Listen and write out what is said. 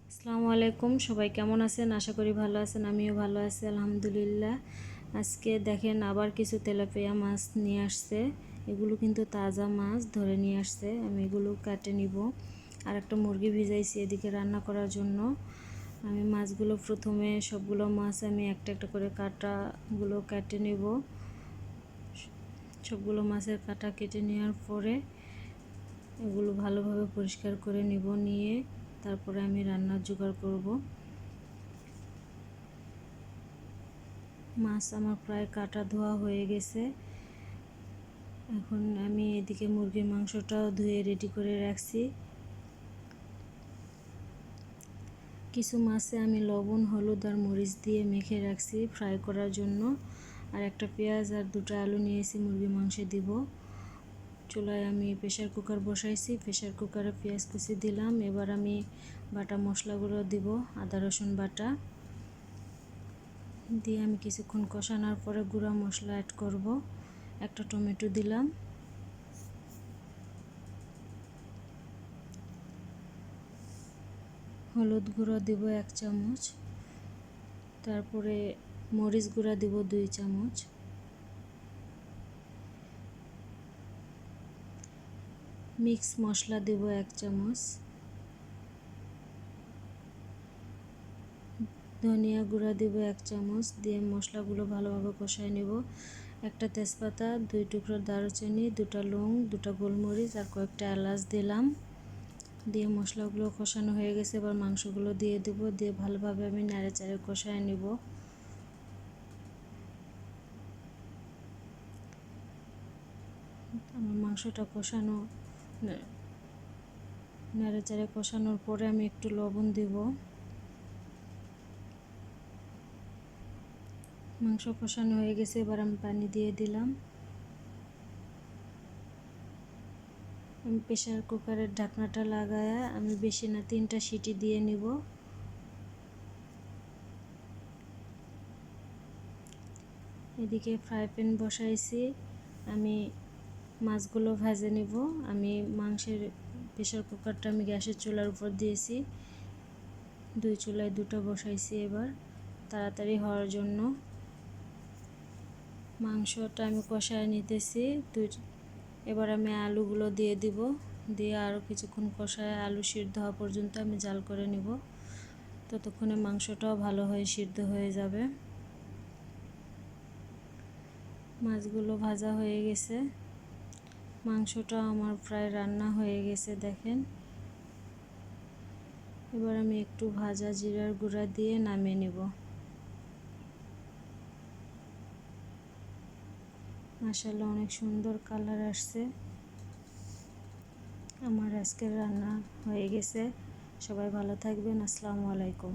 আসসালামু আলাইকুম, সবাই কেমন আছেন? আশা করি ভালো আছেন। আমিও ভালো আছি আলহামদুলিল্লাহ। আজকে দেখেন আবার কিছু তেলাপিয়া মাছ নিয়ে আসছে। এগুলো কিন্তু তাজা মাছ ধরে নিয়ে আসছে। আমি এগুলো কেটে নিব। আর একটা মুরগি ভিজাইছি এদিকে রান্না করার জন্য। আমি মাছগুলো প্রথমে সবগুলো মাছ আমি একটা একটা করে কাটাগুলো কেটে নেব। সবগুলো মাছের কাটা কেটে নেওয়ার পরে এগুলো ভালোভাবে পরিষ্কার করে নিয়ে তারপরে আমি রান্নার জোগাড় করব। মাছ আমার প্রায় কাটা ধোয়া হয়ে গেছে। এখন আমি এদিকে মুরগির মাংসটাও ধুয়ে রেডি করে রাখছি। কিছু মাছে আমি লবণ, হলুদ আর মরিচ দিয়ে মেখে রাখছি ফ্রাই করার জন্য। আর একটা পেঁয়াজ আর দুটো আলু নিয়েছি মুরগির মাংসে দিব। চুলায় আমি প্রেসার কুকার বসাইছি। প্রেসার কুকারে পেঁয়াজ কুচি দিলাম। এবার আমি বাটা মশলাগুলো দিব। আদা রসুন বাটা দিয়ে আমি কিছুক্ষণ কষানোর পরে গুঁড়া মশলা অ্যাড করব। একটা টমেটো দিলাম। হলুদ গুঁড়ো দিব 1 চামচ। তারপরে মরিচ গুঁড়া দিব 2 চামচ। মিক্স মশলা দিব 1 চামচ। ধনিয়া গুঁড়া দিব 1 চামচ। দিয়ে মশলাগুলো ভালোভাবে কষায় নেব। একটা তেজপাতা, 2 টুকরো দারুচিনি, 2টা লং, 2টা গোলমরিচ আর কয়েকটা এলাচ দিলাম। দিয়ে মশলাগুলো কষানো হয়ে গেছে। এবার মাংসগুলো দিয়ে দেব। দিয়ে ভালোভাবে আমি নেড়েচেড়ে কষায় নেব। আমার মাংসটা কষানো নেড়েচেড়ে কষানোর পরে আমি একটু লবণ দেব। মাংস কষানো হয়ে গেছে। এবার আমি পানি দিয়ে দিলাম। আমি প্রেসার কুকারের ঢাকনাটা লাগায়া আমি বেশি না 3টা সিটি দিয়ে নিব। এদিকে ফ্রাই প্যান বসাইছি। আমি মাছগুলো ভেজে নিব। আমি মাংসের প্রেসার কুকারটা আমি গ্যাসের চুলার উপর দিয়েছি। 2 চুলায় 2টা বসাইছি। এবার তাড়াতাড়ি হওয়ার জন্য মাংসটা আমি কষায় নিতেছি। এবার আমি আলুগুলো দিয়ে দিব। দিয়ে আরও কিছুক্ষণ কষায় আলু সিদ্ধ হওয়া পর্যন্ত আমি জাল করে নিব। ততক্ষণে মাংসটাও ভালো হয়ে সিদ্ধ হয়ে যাবে। মাছগুলো ভাজা হয়ে গেছে। মাংসটা আমার প্রায় রান্না হয়ে গেছে দেখেন। এবার আমি একটু ভাজা জিরার গুঁড়া দিয়ে নামিয়ে নেব। মাশাআল্লাহ, অনেক সুন্দর কালার আসছে। আমার আজকের রান্না হয়ে গেছে। সবাই ভালো থাকবেন। আসসালামু আলাইকুম।